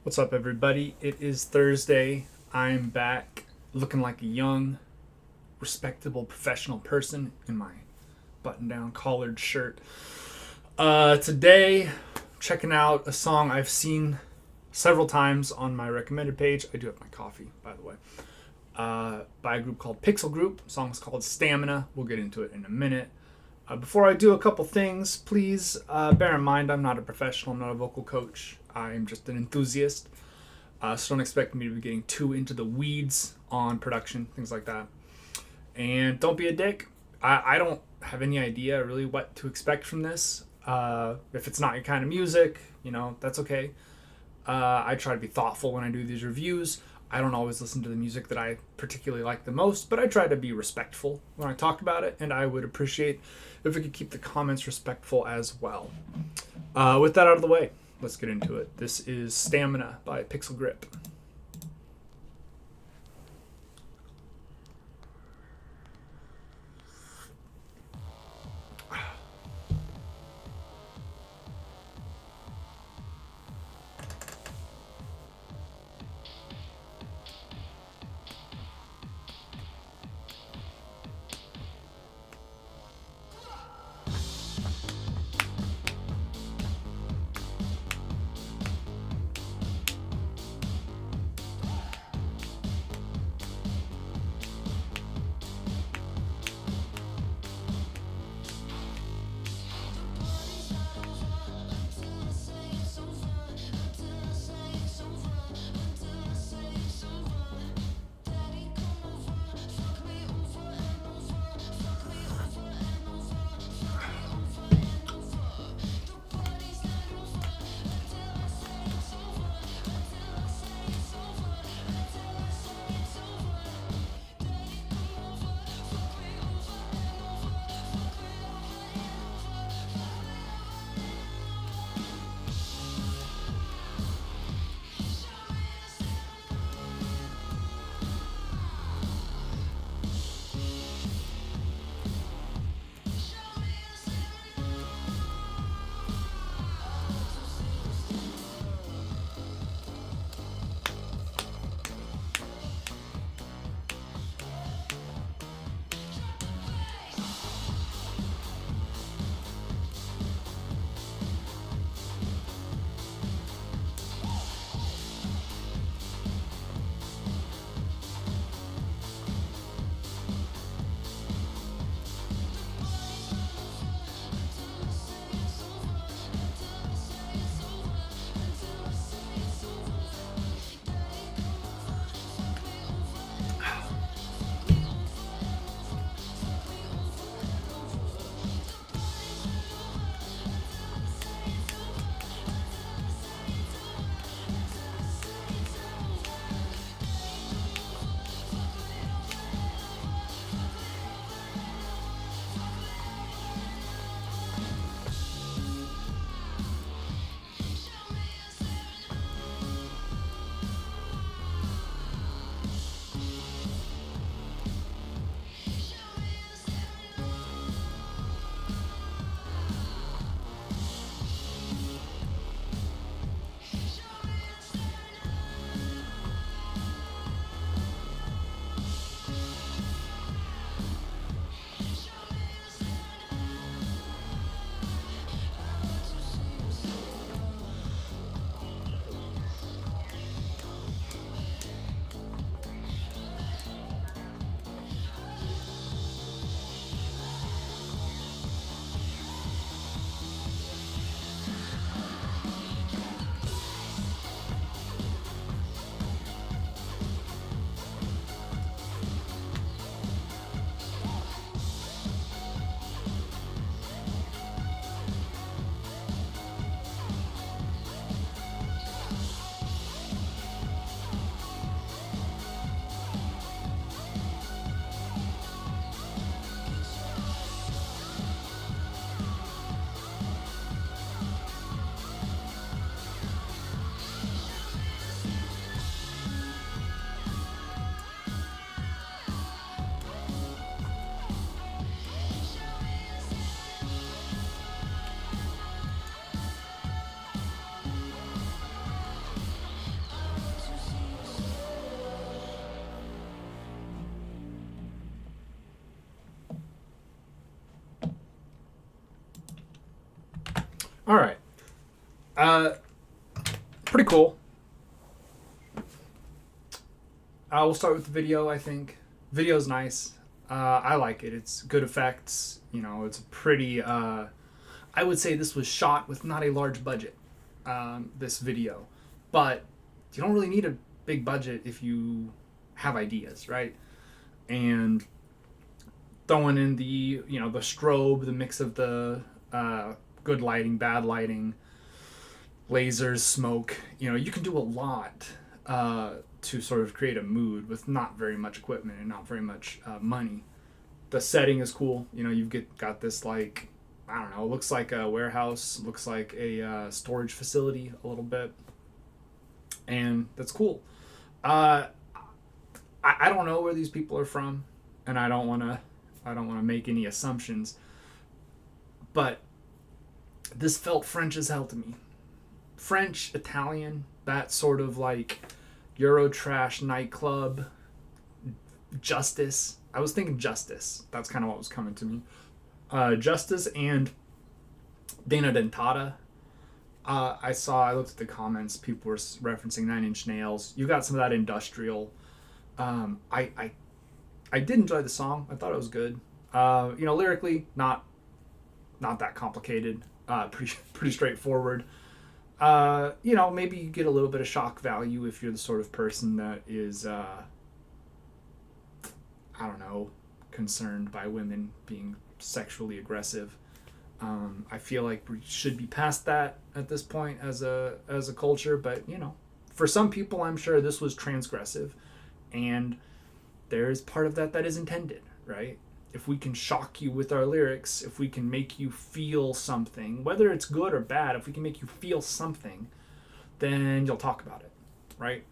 What's up, everybody? It is Thursday. I'm back looking like a young, respectable, professional person in my button down collared shirt. Today, checking out a song I've seen several times on my recommended page. I do have my coffee, by the way. By a group called Pixel Group. The song's called Stamina. We'll get into it in a minute. Before I do a couple things, please bear in mind I'm not a professional, I'm not a vocal coach. I'm just an enthusiast. So don't expect me to be getting too into the weeds on production, things like that. And don't be a dick. I don't have any idea really what to expect from this. If it's not your kind of music, that's okay. I try to be thoughtful when I do these reviews. I don't always listen to the music that I particularly like the most, but I try to be respectful when I talk about it, and I would appreciate if we could keep the comments respectful as well. With that out of the way, let's get into it. This is Stamina by Pixel Grip. All right. Pretty cool. We'll start with the video. I think video's nice. I like it. It's good effects. You know, it's a pretty. I would say this was shot with not a large budget. This video, but you don't really need a big budget if you have ideas, right? And throwing in the the strobe, the mix of the good lighting, bad lighting, lasers, smoke. You can do a lot to sort of create a mood with not very much equipment and not very much money. The setting is cool. You've got this, like, I don't know, looks like a warehouse, looks like a storage facility a little bit, and that's cool. Uh, I don't know where these people are from, and I don't want to make any assumptions, but this felt French as hell to me. French, Italian, that sort of like Eurotrash nightclub. Justice. I was thinking Justice. That's kind of what was coming to me. Justice and Dana Dentata. I looked at the comments. People were referencing Nine Inch Nails. You got some of that industrial. I did enjoy the song. I thought it was good. Lyrically, not that complicated. Pretty straightforward. Maybe you get a little bit of shock value if you're the sort of person that is, I don't know, concerned by women being sexually aggressive. I feel like we should be past that at this point as a culture, but for some people, I'm sure this was transgressive, and there's part of that is intended, right? If we can shock you with our lyrics, if we can make you feel something, whether it's good or bad, if we can make you feel something, then you'll talk about it, right?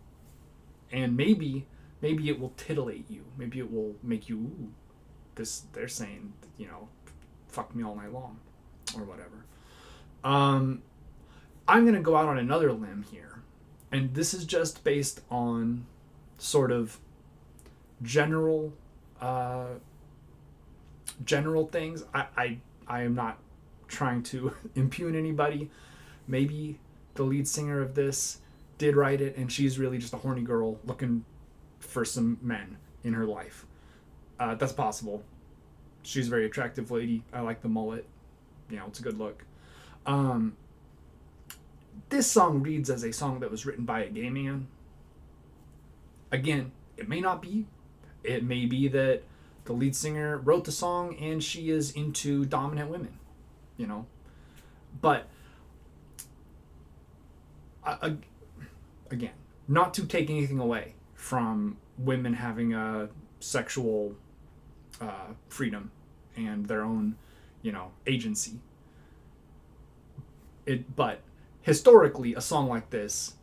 And maybe it will titillate you. Maybe it will make you, ooh, they're saying, fuck me all night long, or whatever. I'm gonna go out on another limb here, and this is just based on sort of general things. I am not trying to impugn anybody. Maybe the lead singer of this did write it, and she's really just a horny girl looking for some men in her life. That's possible. She's a very attractive lady. I like the mullet. It's a good look. This song reads as a song that was written by a gay man. Again, it may not be. It may be that the lead singer wrote the song and she is into dominant women, But, again, not to take anything away from women having a sexual freedom and their own, agency. But historically, a song like this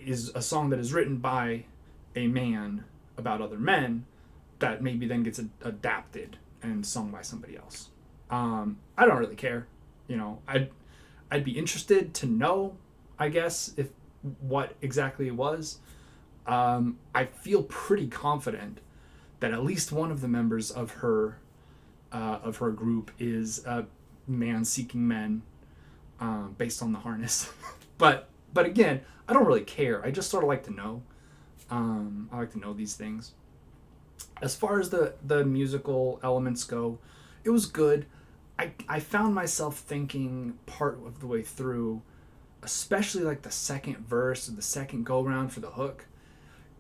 is a song that is written by a man about other men that maybe then gets adapted and sung by somebody else. I don't really care. I'd be interested to know, I guess, if what exactly it was. I feel pretty confident that at least one of the members of her group is a man seeking men, based on the harness. but again, I don't really care. I just sort of like to know. I like to know these things. As far as the musical elements go, it was good. I found myself thinking part of the way through, especially like the second verse or the second go round for the hook,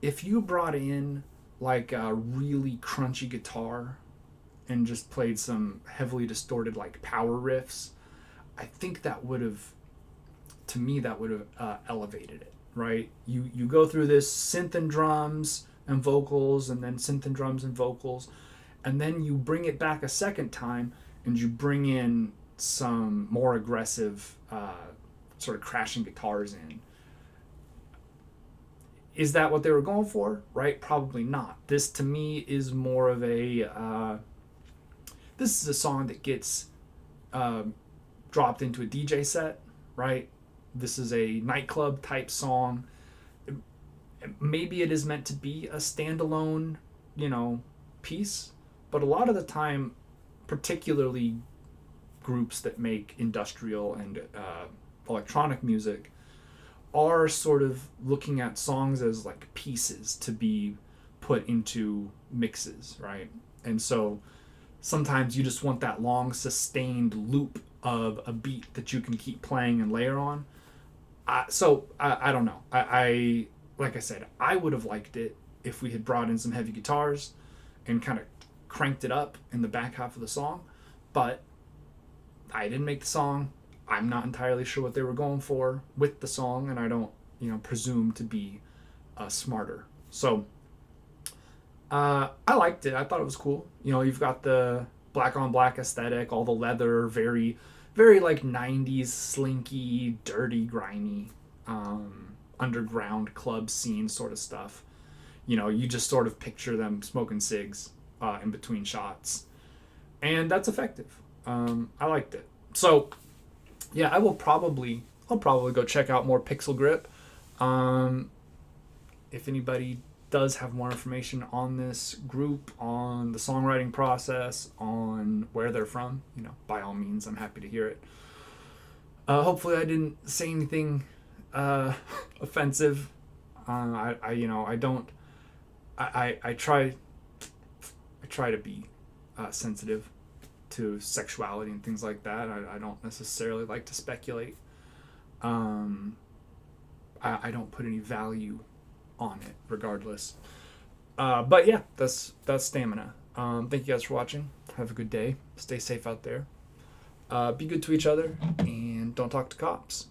if you brought in like a really crunchy guitar and just played some heavily distorted like power riffs, I think that would have elevated it, right? You go through this synth and drums and vocals, and then synth and drums and vocals, and then you bring it back a second time and you bring in some more aggressive sort of crashing guitars in. Is that what they were going for? Right? Probably not. This to me is more of a this is a song that gets dropped into a DJ set, right? This is a nightclub type song. Maybe it is meant to be a standalone, piece, but a lot of the time, particularly groups that make industrial and electronic music are sort of looking at songs as like pieces to be put into mixes, right? And so sometimes you just want that long sustained loop of a beat that you can keep playing and layer on. I don't know. I like I said, I would have liked it if we had brought in some heavy guitars and kind of cranked it up in the back half of the song. But I didn't make the song. I'm not entirely sure what they were going for with the song, and I don't, presume to be smarter. So I liked it. I thought it was cool. You've got the black on black aesthetic, all the leather, very, very like 90s slinky, dirty, grimy, underground club scene sort of stuff. You just sort of picture them smoking cigs in between shots. And that's effective. I liked it. So, yeah, I'll probably go check out more Pixel Grip. If anybody does have more information on this group, on the songwriting process, on where they're from, by all means, I'm happy to hear it. Hopefully I didn't say anything offensive. I try to be sensitive to sexuality and things like that. I don't necessarily like to speculate. I don't put any value on it regardless. But yeah, that's Stamina. Thank you guys for watching. Have a good day. Stay safe out there. Be good to each other, and don't talk to cops.